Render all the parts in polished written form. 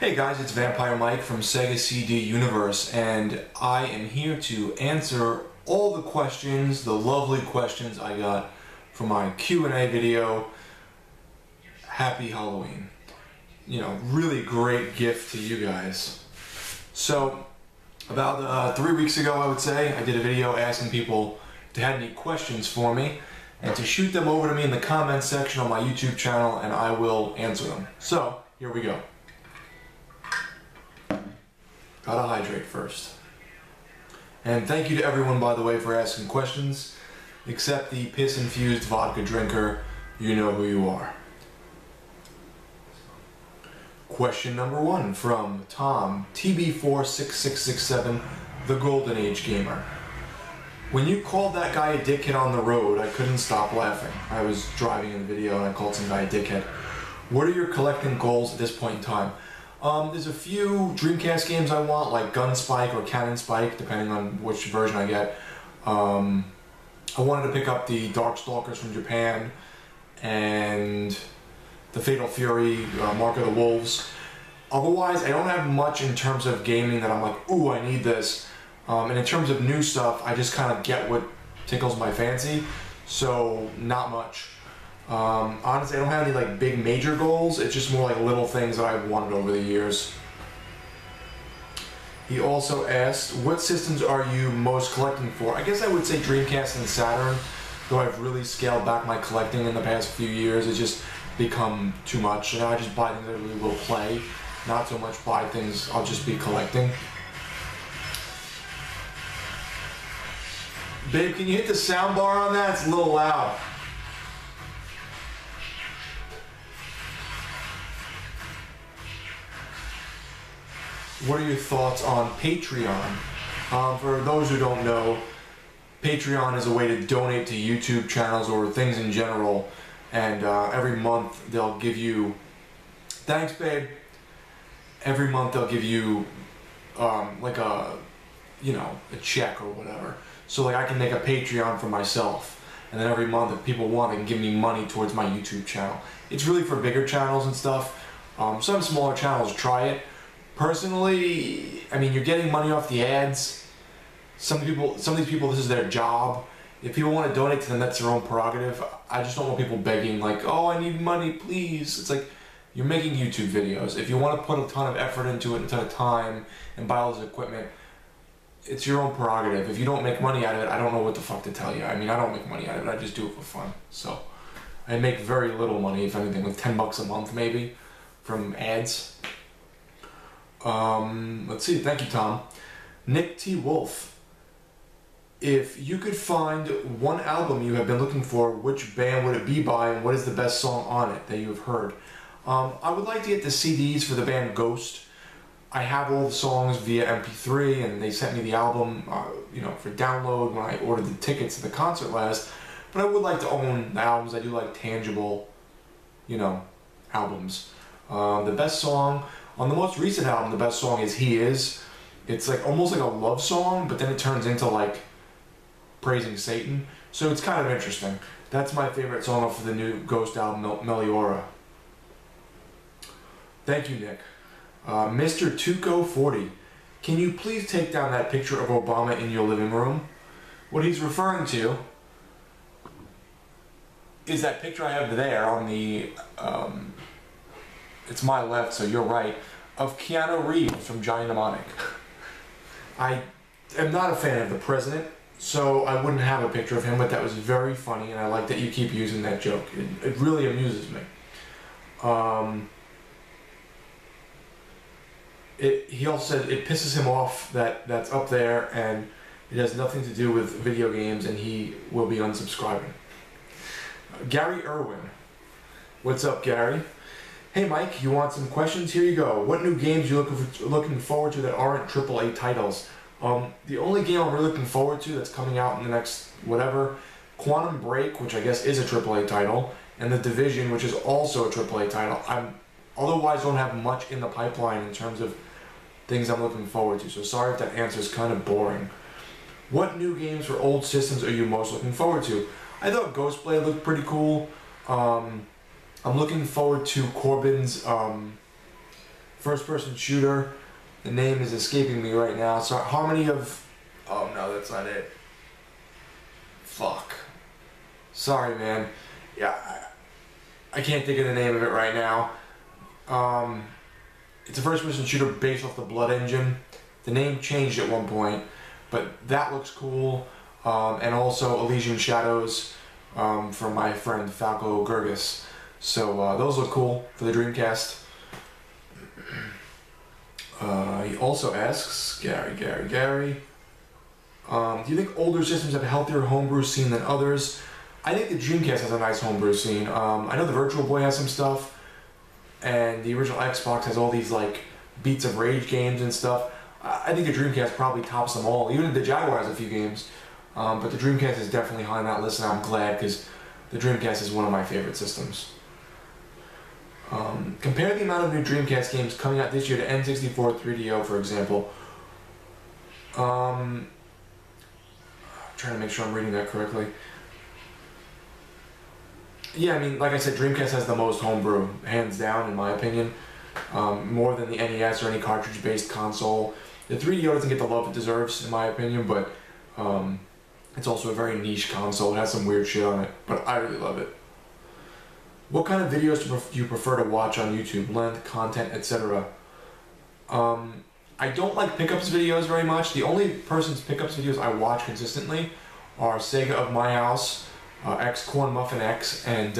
Hey guys, it's Vampire Mike from Sega CD Universe, and I am here to answer all the questions, the lovely questions I got from my Q&A video. Happy Halloween. You know, really great gift to you guys. So, about 3 weeks ago, I would say, I did a video asking people if they had any questions for me, and to shoot them over to me in the comments section on my YouTube channel, and I will answer them. So, here we go. Gotta hydrate first. And thank you to everyone, by the way, for asking questions, except the piss-infused vodka drinker. You know who you are. Question number 1 from Tom, TB46667, the Golden Age Gamer. When you called that guy a dickhead on the road, I couldn't stop laughing. I was driving in the video and I called some guy a dickhead. What are your collecting goals at this point in time? There's a few Dreamcast games I want, like Gunspike or Cannon Spike, depending on which version I get. I wanted to pick up the Darkstalkers from Japan and the Fatal Fury, Mark of the Wolves. Otherwise, I don't have much in terms of gaming that I'm like, ooh, I need this. And in terms of new stuff, I just kind of get what tickles my fancy, so not much. Honestly, I don't have any like big major goals. It's just more like little things that I've wanted over the years. He also asked, what systems are you most collecting for? I guess I would say Dreamcast and Saturn, though I've really scaled back my collecting in the past few years. It's just become too much. Now I just buy things I really will play, not so much buy things I'll just be collecting. Babe, can you hit the sound bar on that? It's a little loud. What are your thoughts on Patreon? For those who don't know, Patreon is a way to donate to YouTube channels or things in general, and every month they'll give you, thanks babe, every month they'll give you like a, you know, a check or whatever. So like I can make a Patreon for myself, and then every month if people want, they can give me money towards my YouTube channel. It's really for bigger channels and stuff. Some smaller channels try it. Personally, I mean, you're getting money off the ads. Some of these people, this is their job. If people want to donate to them, that's their own prerogative. I just don't want people begging like, oh, I need money, please. It's like, you're making YouTube videos. If you want to put a ton of effort into it, a ton of time, and buy all this equipment, it's your own prerogative. If you don't make money out of it, I don't know what the fuck to tell you. I mean, I don't make money out of it. I just do it for fun. So, I make very little money, if anything, like 10 bucks a month maybe, from ads. Let's see, thank you, Tom. Nick T. Wolf. If you could find one album you have been looking for, which band would it be by, and what is the best song on it that you have heard? I would like to get the CDs for the band Ghost. I have all the songs via MP3, and they sent me the album, you know, for download when I ordered the tickets to the concert last. But I would like to own the albums. I do like tangible, you know, albums. The best song on the most recent album, the best song is He Is. It's like almost like a love song, but then it turns into like praising Satan. So it's kind of interesting. That's my favorite song off of the new Ghost album, Meliora. Thank you, Nick. Mr. Tuco40, can you please take down that picture of Obama in your living room? What he's referring to is that picture I have there on the, it's my left, so you're right, of Keanu Reeves from Johnny Mnemonic. I am not a fan of the president, so I wouldn't have a picture of him, but that was very funny, and I like that you keep using that joke. It really amuses me. He also said it pisses him off that that's up there, and it has nothing to do with video games, and he will be unsubscribing. Gary Irwin. What's up, Gary? Hey Mike, you want some questions? Here you go. What new games are you looking forward to that aren't AAA titles? The only game I'm really looking forward to that's coming out in the next whatever, Quantum Break, which I guess is a AAA title, and The Division, which is also a AAA title. Otherwise don't have much in the pipeline in terms of things I'm looking forward to, so sorry if that answer is kind of boring. What new games for old systems are you most looking forward to? I thought Ghostblade looked pretty cool. I'm looking forward to Corbin's first-person shooter. The name is escaping me right now. So Harmony of... Oh no, that's not it. Fuck. Sorry, man. Yeah, I can't think of the name of it right now. It's a first-person shooter based off the Blood engine. The name changed at one point, but that looks cool. And also Elysian Shadows from my friend Falco Gurgis. So those look cool for the Dreamcast. He also asks, Gary, do you think older systems have a healthier homebrew scene than others? I think the Dreamcast has a nice homebrew scene. I know the Virtual Boy has some stuff, and the original Xbox has all these like Beats of Rage games and stuff. I think the Dreamcast probably tops them all. Even the Jaguar has a few games, but the Dreamcast is definitely high on that list, and I'm glad because the Dreamcast is one of my favorite systems. Compare the amount of new Dreamcast games coming out this year to N64 3DO, for example. I'm trying to make sure I'm reading that correctly. Yeah, I mean, like I said, Dreamcast has the most homebrew, hands down, in my opinion. More than the NES or any cartridge-based console. The 3DO doesn't get the love it deserves, in my opinion, but it's also a very niche console. It has some weird shit on it, but I really love it. What kind of videos do you prefer to watch on YouTube? Length, content, etc. I don't like pickups videos very much. The only person's pickups videos I watch consistently are Sega of My House, X Corn Muffin X, and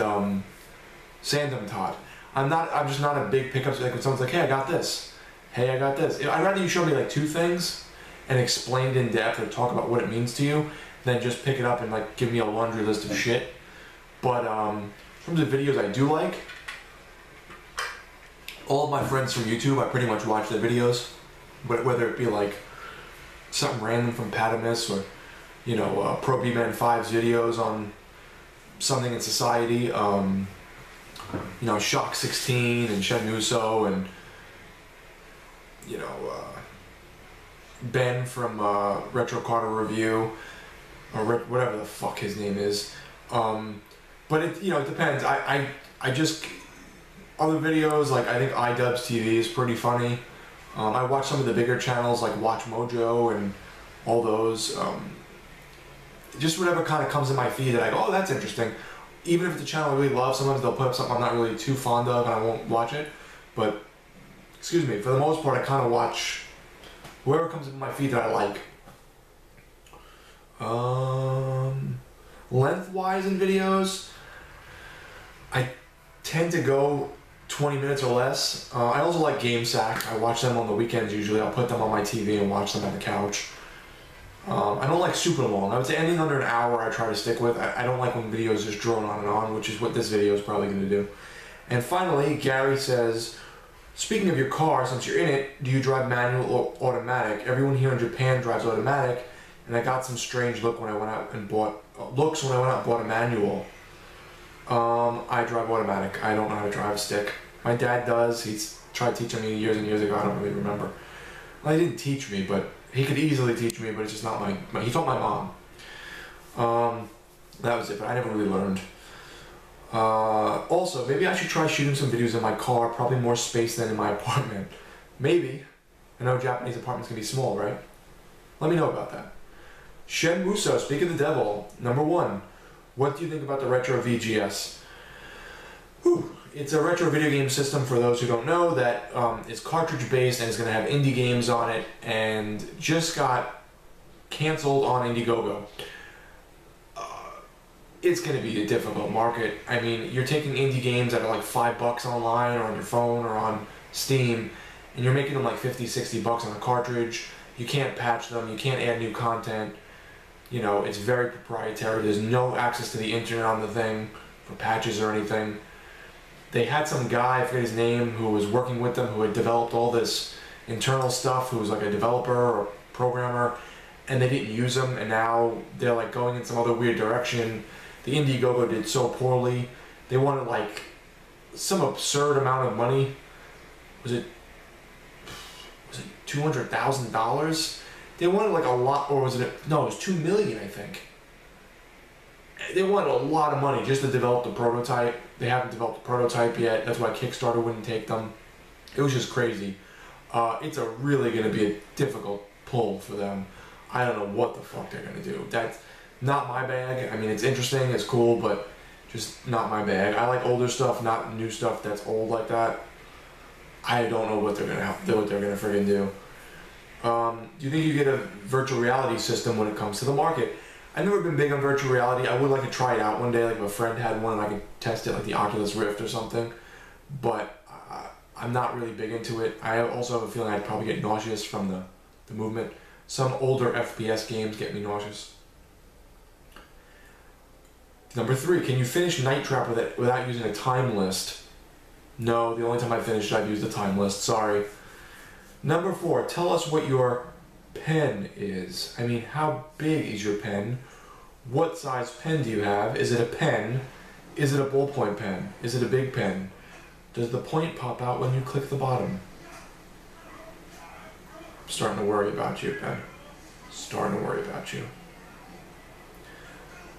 Sandom Todd. I'm just not a big pickups, like when someone's like, hey, I got this. Hey, I got this. I'd rather you show me like two things and explain it in depth or talk about what it means to you than just pick it up and like give me a laundry list of shit. But in terms of videos I do like, all of my friends from YouTube, I pretty much watch their videos. But whether it be like something random from Patamis or, you know, Pro B-Man 5's videos on something in society, you know, Shock 16 and Shen Muso and, you know, Ben from Retro Carter Review or whatever the fuck his name is. But it, you know, it depends. I just, other videos, like I think iDubbbz TV is pretty funny. I watch some of the bigger channels like Watch Mojo and all those. Just whatever kind of comes in my feed that I go, oh, that's interesting. Even if it's a channel I really love, sometimes they'll put up something I'm not really too fond of and I won't watch it. But, excuse me, for the most part I kind of watch whoever comes in my feed that I like. Lengthwise in videos, I tend to go 20 minutes or less. I also like GameSack. I watch them on the weekends usually. I'll put them on my TV and watch them on the couch. I don't like super long. I would say anything under an hour I try to stick with. I don't like when videos just drone on and on, which is what this video is probably going to do. And finally, Gary says, speaking of your car, since you're in it, do you drive manual or automatic? Everyone here in Japan drives automatic, and I got some strange looks when I went out and bought a manual. I drive automatic. I don't know how to drive a stick. My dad does. He's tried teaching me years and years ago. I don't really remember. Well, he didn't teach me, but he could easily teach me, but it's just not he taught my mom. That was it, but I never really learned. Also, maybe I should try shooting some videos in my car, probably more space than in my apartment. Maybe. I know Japanese apartments can be small, right? Let me know about that. Shen Muso, speak of the devil. Number 1, what do you think about the Retro VGS? Whew. It's a retro video game system, for those who don't know, that is cartridge based and is going to have indie games on it, and just got canceled on Indiegogo. It's going to be a difficult market. I mean, you're taking indie games that are like $5 online or on your phone or on Steam, and you're making them like 50, 60 bucks on a cartridge. You can't patch them, you can't add new content. You know, it's very proprietary. There's no access to the internet on the thing for patches or anything. They had some guy, I forget his name, who was working with them, who had developed all this internal stuff, who was like a developer or programmer, and they didn't use him, and now they're like going in some other weird direction. The Indiegogo did so poorly. They wanted like some absurd amount of money. Was it $200,000? They wanted like a lot, or was it, no, it was $2 million, I think. They wanted a lot of money just to develop the prototype. They haven't developed the prototype yet. That's why Kickstarter wouldn't take them. It was just crazy. It's really going to be a difficult pull for them. I don't know what the fuck they're going to do. That's not my bag. I mean, it's interesting, it's cool, but just not my bag. I like older stuff, not new stuff that's old like that. I don't know what they're going to friggin' do. Do you think you get a virtual reality system when it comes to the market? I've never been big on virtual reality. I would like to try it out one day, like if a friend had one and I could test it, like the Oculus Rift or something. But I'm not really big into it. I also have a feeling I'd probably get nauseous from the movement. Some older FPS games get me nauseous. Number 3, can you finish Night Trap without using a time list? No, the only time I finished it, I've used a time list. Sorry. Number 4, tell us what your pen is. I mean, how big is your pen? What size pen do you have? Is it a pen? Is it a ballpoint pen? Is it a big pen? Does the point pop out when you click the bottom? I'm starting to worry about you, pen. Starting to worry about you.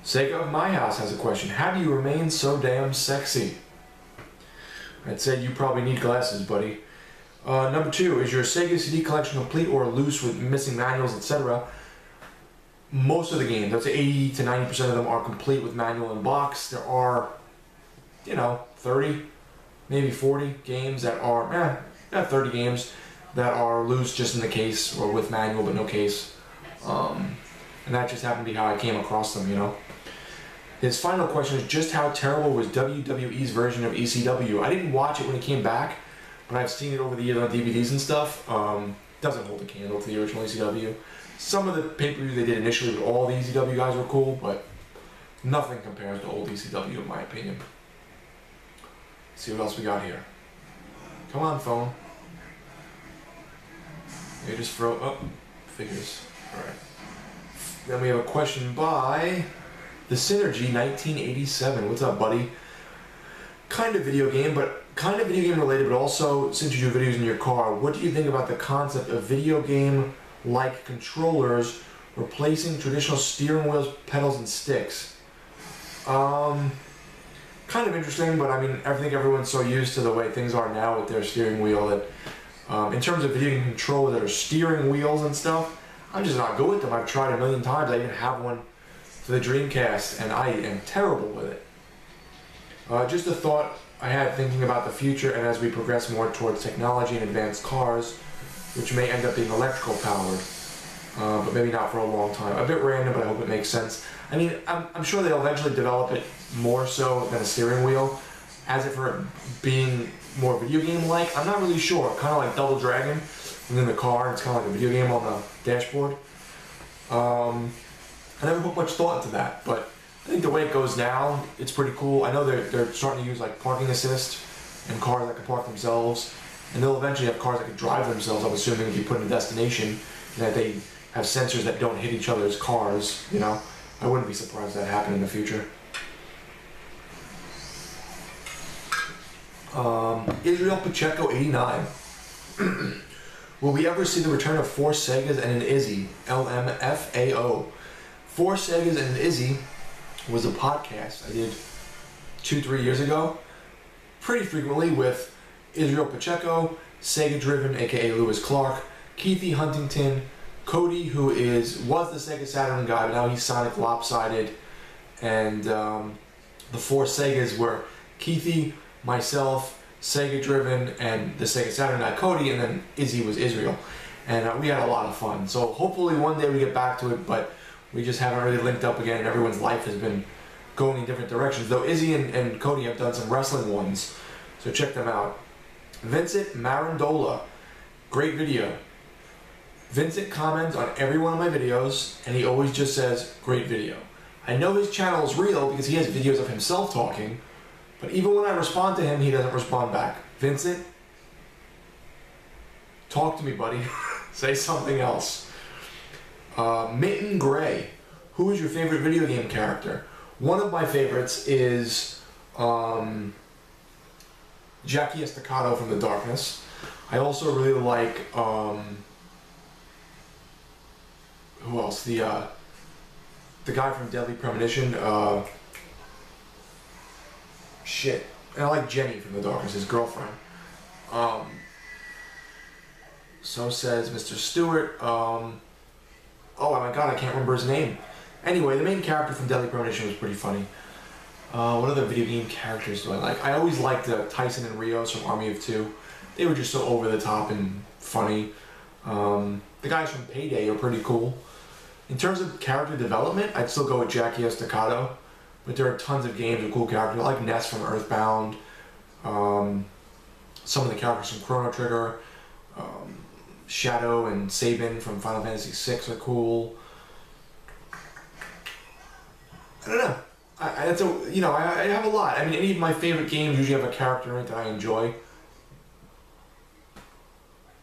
Sega of My House has a question. How do you remain so damn sexy? I'd say you probably need glasses, buddy. Number 2, is your Sega CD collection complete or loose with missing manuals, etc.? Most of the games, I'd say 80 to 90% of them are complete with manual and box. There are, 30, maybe 40 games that are, 30 games that are loose just in the case or with manual but no case. And that just happened to be how I came across them, His final question is, just how terrible was WWE's version of ECW? I didn't watch it when it came back, but I've seen it over the years on DVDs and stuff. Doesn't hold a candle to the original ECW. Some of the pay-per-views they did initially with all the ECW guys were cool, but nothing compares to old ECW in my opinion. Let's see what else we got here. Come on, phone. You just throw up figures. Alright. Then we have a question by The Synergy 1987. What's up, buddy? Kind of video game, but kind of video game related, but also since you do videos in your car, what do you think about the concept of video game like controllers replacing traditional steering wheels, pedals, and sticks? Kind of interesting, but I mean, I think everyone's so used to the way things are now with their steering wheel that in terms of video game controllers that are steering wheels and stuff, I'm just not good with them. I've tried a million times. I even have one for the Dreamcast, and I am terrible with it. Just a thought I had thinking about the future and as we progress more towards technology and advanced cars, which may end up being electrical powered, but maybe not for a long time. A bit random, but I hope it makes sense. I mean, I'm sure they'll eventually develop it more so than a steering wheel. As if for it being more video game-like, I'm not really sure. Kind of like Double Dragon within the car, it's kind of like a video game on the dashboard. I never put much thought into that, but I think the way it goes now, it's pretty cool. I know they're starting to use like parking assist and cars that can park themselves, and they'll eventually have cars that can drive themselves. I'm assuming if you put in a destination that they have sensors that don't hit each other's cars. I wouldn't be surprised if that happened in the future. Israel Pacheco 89. Will we ever see the return of 4 Segas and an Izzy? LMFAO. 4 Segas and an Izzy was a podcast I did 2-3 years ago, pretty frequently with Israel Pacheco, Sega Driven, aka Lewis Clark, Keithy Huntington, Cody, who was the Sega Saturn guy, but now he's Sonic Lopsided, and the 4 Segas were Keithy, myself, Sega Driven, and the Sega Saturn guy Cody, and then Izzy was Israel, and we had a lot of fun. So hopefully one day we get back to it, but we just haven't really linked up again, and everyone's life has been going in different directions. Though Izzy and Cody have done some wrestling ones, so check them out. Vincent Marandola, great video. Vincent comments on every one of my videos, and he always just says, great video. I know his channel is real because he has videos of himself talking, but even when I respond to him, he doesn't respond back. Vincent, talk to me, buddy. Say something else. Mitten Gray, who is your favorite video game character? One of my favorites is Jackie Estacado from The Darkness. I also really like who else? The guy from Deadly Premonition. Shit. And I like Jenny from The Darkness, his girlfriend. So says Mr. Stewart. Oh my god, I can't remember his name. Anyway, the main character from Deadly Premonition was pretty funny. What other video game characters do I like? I always liked Tyson and Rios from Army of Two. They were just so over the top and funny. The guys from Payday are pretty cool. In terms of character development, I'd still go with Jackie Estacado. But there are tons of games with cool characters. I like Ness from Earthbound. Some of the characters from Chrono Trigger. Shadow and Sabin from Final Fantasy VI are cool. I don't know. I have a lot. I mean, any of my favorite games usually have a character in it that I enjoy.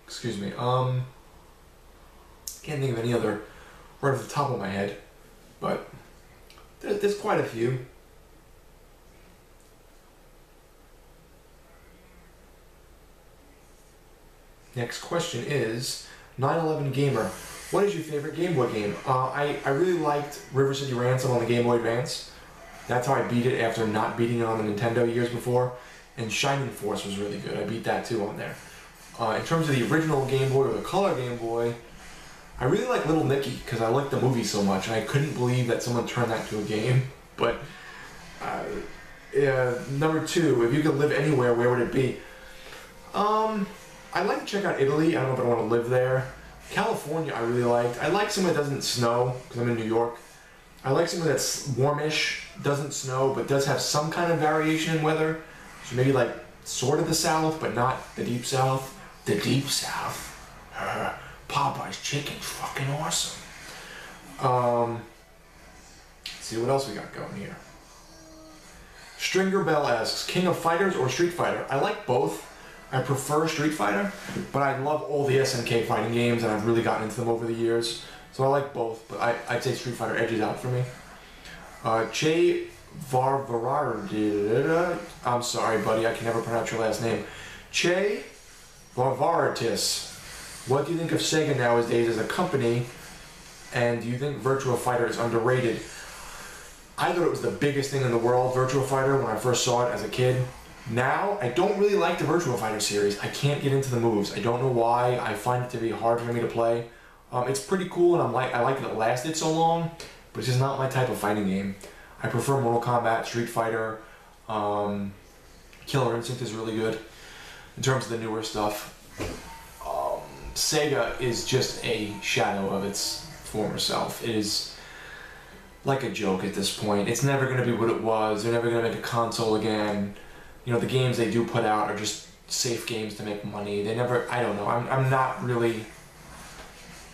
Excuse me. Can't think of any other right off the top of my head, but there's quite a few. Next question is 911 Gamer. What is your favorite Game Boy game? I really liked River City Ransom on the Game Boy Advance. That's how I beat it after not beating it on the Nintendo years before. And Shining Force was really good. I beat that too on there. In terms of the original Game Boy or the Color Game Boy, I really like Little Nicky because I liked the movie so much, and I couldn't believe that someone turned that into a game. But number two, if you could live anywhere, where would it be? I'd like to check out Italy. I don't know if I want to live there. California, I really liked. I like somewhere that doesn't snow because I'm in New York. I like somewhere that's warmish, doesn't snow, but does have some kind of variation in weather. So maybe like sort of the South, but not the Deep South. The Deep South. Popeye's chicken's fucking awesome. Let's see what else we got going here. Stringer Bell asks, King of Fighters or Street Fighter? I like both. I prefer Street Fighter, but I love all the SNK fighting games, and I've really gotten into them over the years. So I like both, but I'd say Street Fighter edges out for me. Che Varvarar... I'm sorry, buddy, I can never pronounce your last name. Che Varvaratis. What do you think of Sega nowadays as a company, and do you think Virtua Fighter is underrated? I thought it was the biggest thing in the world, Virtua Fighter, when I first saw it as a kid. Now, I don't really like the Virtua Fighter series. I can't get into the moves. I don't know why. I find it to be hard for me to play. It's pretty cool, and I like that it lasted so long, but it's just not my type of fighting game. I prefer Mortal Kombat, Street Fighter. Killer Instinct is really good in terms of the newer stuff. Sega is just a shadow of its former self. It is like a joke at this point. It's never going to be what it was. They're never going to make a console again. You know, the games they do put out are just safe games to make money. They never, I don't know, I'm not really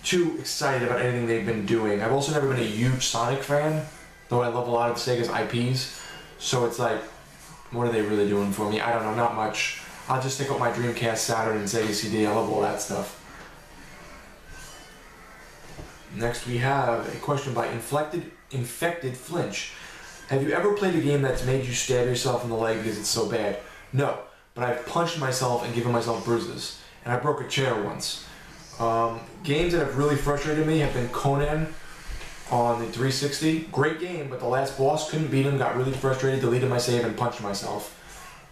too excited about anything they've been doing. I've also never been a huge Sonic fan, though I love a lot of Sega's IPs. So it's like, what are they really doing for me? I don't know, not much. I'll just stick with my Dreamcast, Saturn, and Sega CD. I love all that stuff. Next we have a question by Infected Flinch. Have you ever played a game that's made you stab yourself in the leg because it's so bad? No, but I've punched myself and given myself bruises. And I broke a chair once. Games that have really frustrated me have been Conan on the 360. Great game, but the last boss, couldn't beat him, got really frustrated, deleted my save, and punched myself.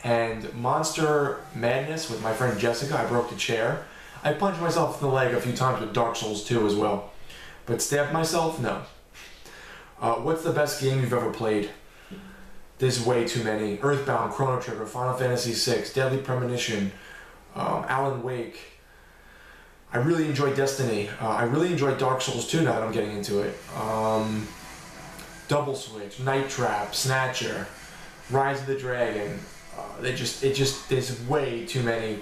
And Monster Madness with my friend Jessica, I broke the chair. I punched myself in the leg a few times with Dark Souls 2 as well. But stabbed myself? No. What's the best game you've ever played? There's way too many. Earthbound, Chrono Trigger, Final Fantasy VI, Deadly Premonition, Alan Wake. I really enjoy Destiny. I really enjoy Dark Souls 2 now that I'm getting into it. Double Switch, Night Trap, Snatcher, Rise of the Dragon. There's way too many.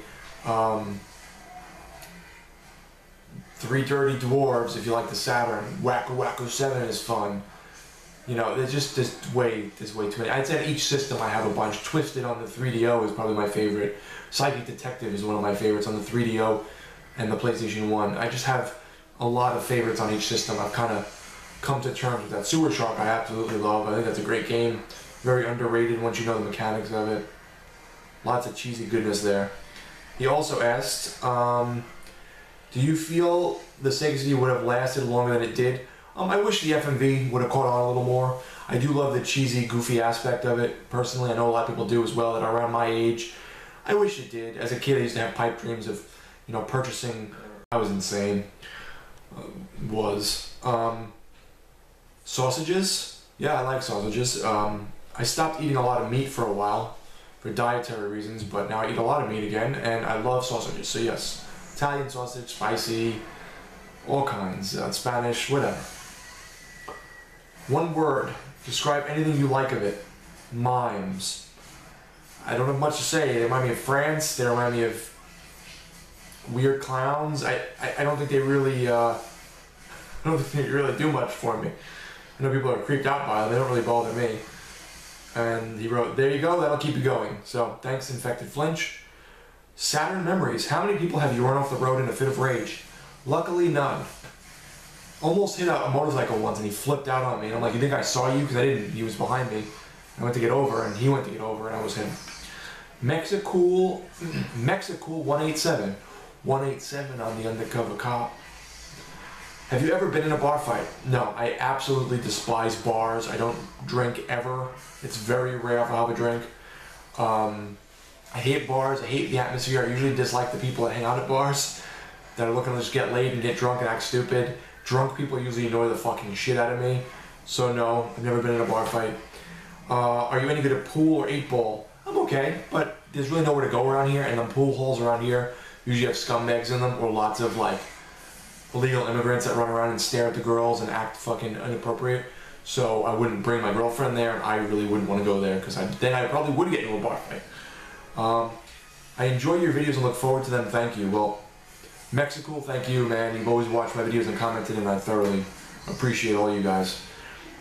Three Dirty Dwarves, if you like the Saturn. Wacko Wacko 7 is fun. You know, there's way too many. I'd say at each system I have a bunch. Twisted on the 3DO is probably my favorite. Psychic Detective is one of my favorites on the 3DO and the PlayStation 1. I just have a lot of favorites on each system. I've kind of come to terms with that. Sewer Shark I absolutely love. I think that's a great game. Very underrated once you know the mechanics of it. Lots of cheesy goodness there. He also asked, do you feel the Sega CD would have lasted longer than it did? I wish the FMV would have caught on a little more. I do love the cheesy, goofy aspect of it. Personally, I know a lot of people do as well that are around my age. I wish it did. As a kid, I used to have pipe dreams of, you know, purchasing That was insane. Sausages? Yeah, I like sausages. I stopped eating a lot of meat for a while for dietary reasons, but now I eat a lot of meat again, and I love sausages. So yes, Italian sausage, spicy, all kinds, Spanish, whatever. One word, describe anything you like of it. Mimes. I don't have much to say. They remind me of France. They remind me of weird clowns. I don't think they really I don't think they really do much for me. I know people are creeped out by them. They don't really bother me. And he wrote, there you go, that'll keep you going. So thanks, Infected Flinch. Saturn memories. How many people have you run off the road in a fit of rage? Luckily, none. Almost hit a motorcycle once and he flipped out on me. And I'm like, you think I saw you? Because I didn't. He was behind me. I went to get over and he went to get over and I was him. Mexicool 187. 187 on the undercover cop. Have you ever been in a bar fight? No, I absolutely despise bars. I don't drink ever. It's very rare if I have a drink. I hate bars. I hate the atmosphere. I usually dislike the people that hang out at bars that are looking to just get laid and get drunk and act stupid. Drunk people usually annoy the fucking shit out of me. So no, I've never been in a bar fight. Are you any good at pool or 8-ball? I'm okay, but there's really nowhere to go around here, and the pool holes around here usually have scumbags in them or lots of like illegal immigrants that run around and stare at the girls and act fucking inappropriate. So I wouldn't bring my girlfriend there, and I really wouldn't want to go there because then I probably would get into a bar fight. I enjoy your videos and look forward to them. Thank you. Well, Mexico, thank you, man. You've always watched my videos and commented, and I thoroughly appreciate all you guys.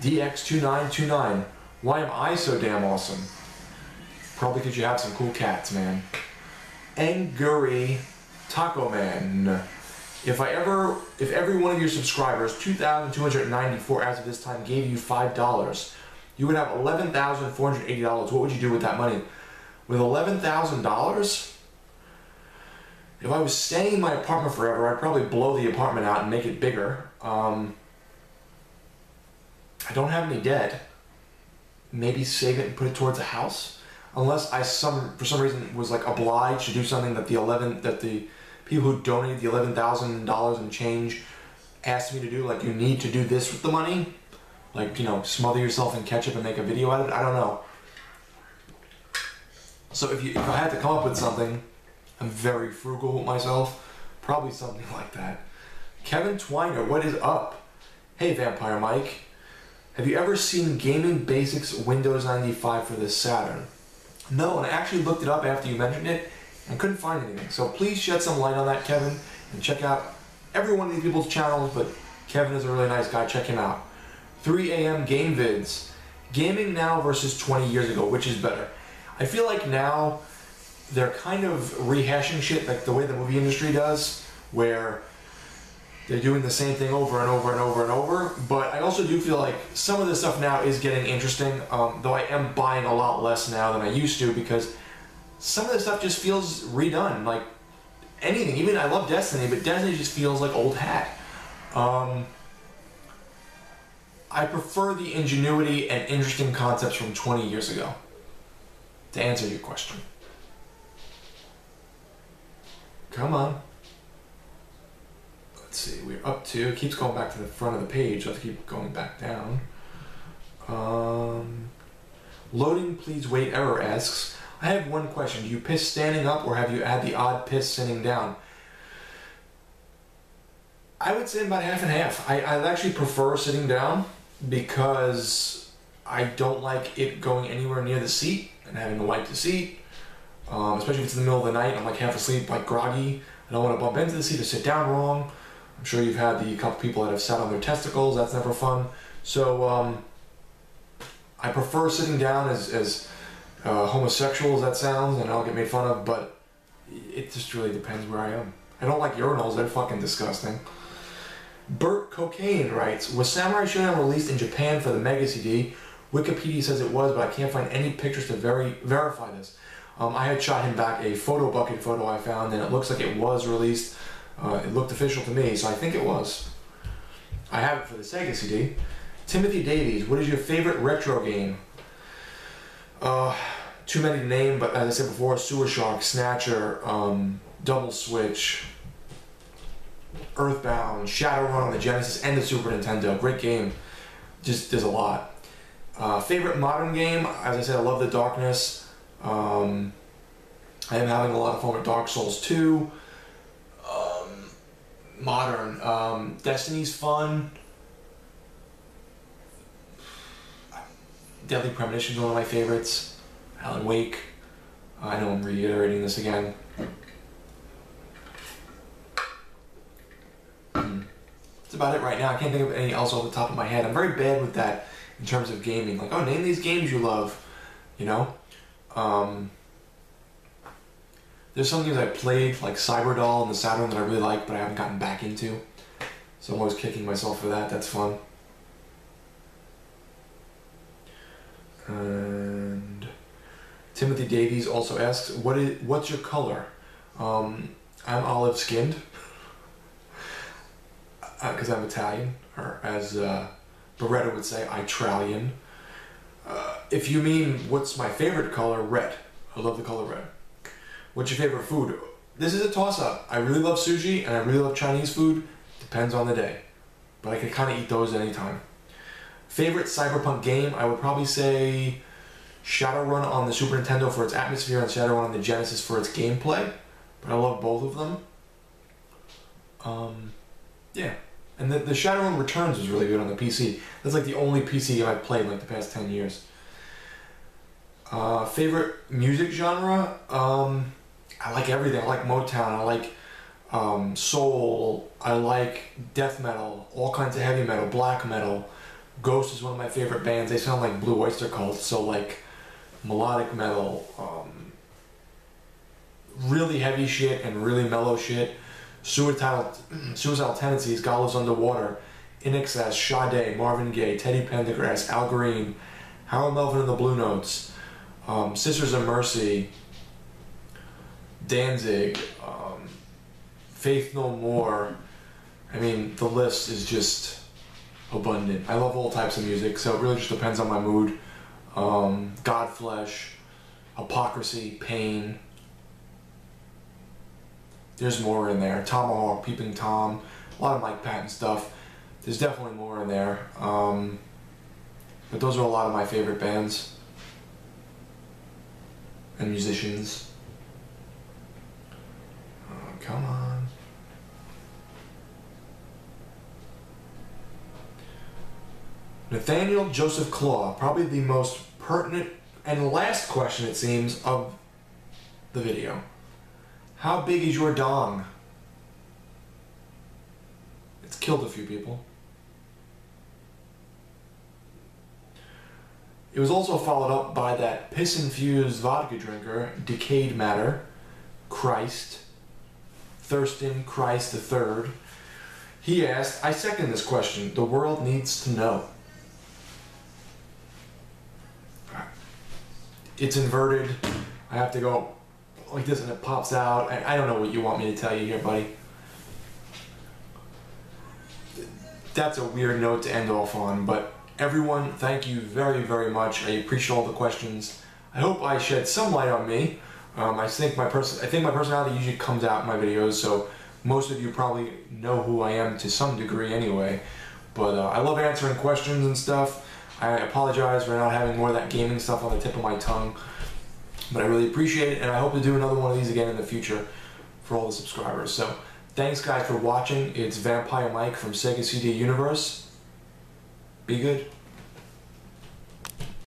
DX2929. Why am I so damn awesome? Probably because you have some cool cats, man. Angry Taco Man. If every one of your subscribers, 2,294 as of this time, gave you $5, you would have $11,480. What would you do with that money? With $11,000? If I was staying in my apartment forever, I'd probably blow the apartment out and make it bigger. I don't have any debt. Maybe save it and put it towards a house. Unless I for some reason was like obliged to do something that the people who donated the $11,000 and change asked me to do, like you need to do this with the money, like, you know, smother yourself in ketchup and make a video out of it. I don't know. So if I had to come up with something, I'm very frugal with myself, probably something like that. Kevin Twiner, what is up? Hey Vampire Mike, have you ever seen Gaming Basics Windows 95 for the Saturn? No, and I actually looked it up after you mentioned it and couldn't find anything. So please shed some light on that, Kevin, and check out every one of these people's channels, but Kevin is a really nice guy. Check him out. 3 AM Game Vids. Gaming now versus 20 years ago, which is better? I feel like now they're kind of rehashing shit like the way the movie industry does, where they're doing the same thing over and over and over and over. But I also do feel like some of this stuff now is getting interesting, though I am buying a lot less now than I used to because some of this stuff just feels redone. Like anything, even I love Destiny, but Destiny just feels like old hat. I prefer the ingenuity and interesting concepts from 20 years ago, to answer your question. Come on. Let's see, we're up to, it keeps going back to the front of the page, so I have to keep going back down. Loading, please wait, error asks, I have one question, do you piss standing up or have you had the odd piss sitting down? I would say about half and half. I actually prefer sitting down because I don't like it going anywhere near the seat and having to wipe the seat. Especially if it's in the middle of the night, I'm like half asleep, like groggy. I don't want to bump into the seat or sit down wrong. I'm sure you've had the couple people that have sat on their testicles, that's never fun. So I prefer sitting down as homosexual as that sounds, and I'll get made fun of, but it just really depends where I am. I don't like urinals, they're fucking disgusting. Burt Cocaine writes, was Samurai Shodown released in Japan for the Mega CD? Wikipedia says it was, but I can't find any pictures to verify this. I had shot him back a photo bucket photo I found, and it looks like it was released. It looked official to me, so I think it was. I have it for the Sega CD. Timothy Davies, what is your favorite retro game? Too many to name, but as I said before, Sewer Shark, Snatcher, Double Switch. Earthbound, Shadowrun on the Genesis and the Super Nintendo. Great game. Just, there's a lot. Favorite modern game? As I said, I love The Darkness. I am having a lot of fun with Dark Souls 2. Modern. Destiny's fun. Deadly Premonition is one of my favorites. Alan Wake. I know I'm reiterating this again. That's about it right now. I can't think of anything else off the top of my head. I'm very bad with that in terms of gaming. Like, oh, name these games you love. You know? There's some games I played, like Cyberdoll and the Saturn, that I really like, but I haven't gotten back into. So I'm always kicking myself for that. That's fun. And Timothy Davies also asks, what's your color? I'm olive skinned because I'm Italian, or as Beretta would say, Itralian. If you mean what's my favorite color, red. I love the color red. What's your favorite food? This is a toss-up. I really love sushi and I really love Chinese food. Depends on the day, but I can kind of eat those anytime. Favorite cyberpunk game? I would probably say Shadowrun on the Super Nintendo for its atmosphere and Shadowrun on the Genesis for its gameplay. But I love both of them. Yeah. And the Shadowrun Returns was really good on the PC. That's like the only PC game I've played in like the past 10 years. Favorite music genre? I like everything. I like Motown. I like soul. I like death metal. All kinds of heavy metal. Black metal. Ghost is one of my favorite bands. They sound like Blue Oyster Cult, so like melodic metal, really heavy shit and really mellow shit. Suicidal Tendencies, God Lives Underwater, In Excess, Sade, Marvin Gaye, Teddy Pendergrass, Al Green, Harold Melvin and the Blue Notes, Sisters of Mercy, Danzig, Faith No More. I mean, the list is just abundant. I love all types of music, so it really just depends on my mood. Godflesh, Hypocrisy, Pain. There's more in there. Tomahawk, Peeping Tom, a lot of Mike Patton stuff. There's definitely more in there. But those are a lot of my favorite bands and musicians. Come on. Nathaniel Joseph Claw, probably the most pertinent and last question, it seems, of the video. How big is your dong? It's killed a few people. It was also followed up by that piss-infused vodka drinker, Decayed Matter, Christ, Thurston Christ III. He asked, I second this question. The world needs to know. It's inverted. I have to go like this and it pops out. I don't know what you want me to tell you here, buddy. That's a weird note to end off on, but everyone, thank you very, very much. I appreciate all the questions. I hope I shed some light on me. I think my personality usually comes out in my videos, so most of you probably know who I am to some degree anyway. But I love answering questions and stuff. I apologize for not having more of that gaming stuff on the tip of my tongue, but I really appreciate it, and I hope to do another one of these again in the future for all the subscribers. So thanks guys for watching. It's Vampire Mike from Sega CD Universe. Be good.